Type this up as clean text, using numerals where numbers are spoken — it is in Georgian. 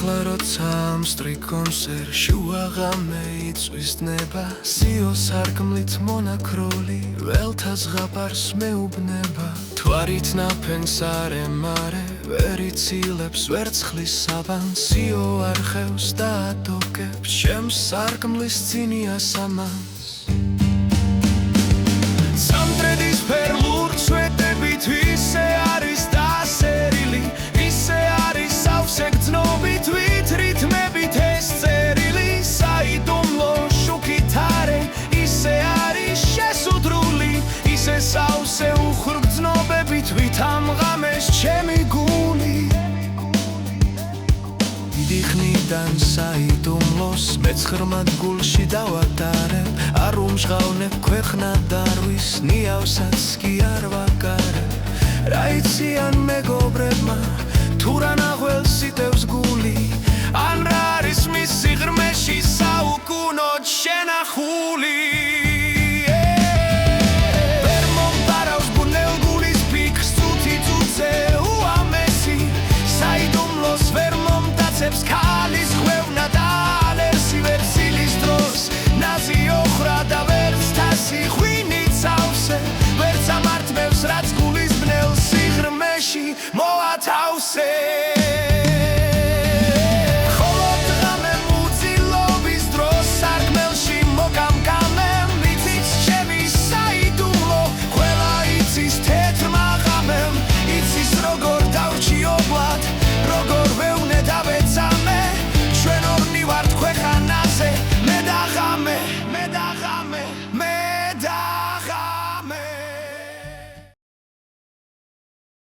ახლა როცა ამ სტრიქონსერში უაღამე იწვის ნება სიო სარკმლით მონაქროლი ველთა ზღაპარს მეუბნება თვარით ნაფენს არემარე ვერ იცილებს ვერცხლის საბანს სიო არხევს და ატოკებს ჩემს სარკმლის წინია სამანს სამტრედის ფერლურ სვეტებით ისე არის დასერილი ისე არის სავსე გრძნობით რითმებით ეს წერილი საიდუმლო შუქითარე ისე არის შესუდრული ისე სავსე უხრგრძნობებით ვითამღამეს ჩემი გული დიდი ხნიდან საიდუმლოს მეც ღრმად გულში დავატარებ არ უმჟღავნებ ქვეყნად დარვის ნიავსაც კი არ ვაკარებ რა იციან მეგობრებმა თუ რა ნახველს იტევს გული ან რა არის მის სიღრმეში საუკუნოდ შენახული ვერ მომბარავს ბუნელ გულის ფიქრს წუთი წუთზე უამესი საიდუმლოს ვერ მომტაცებს ქალის ხვევნა და ალერსი ვერ ცილის დროს ნაზი ოხრა და ვერც თასი ღვინით სავსე ვერც ამართმევს რაც გულის ბნელ სიღრმეში მოათავსე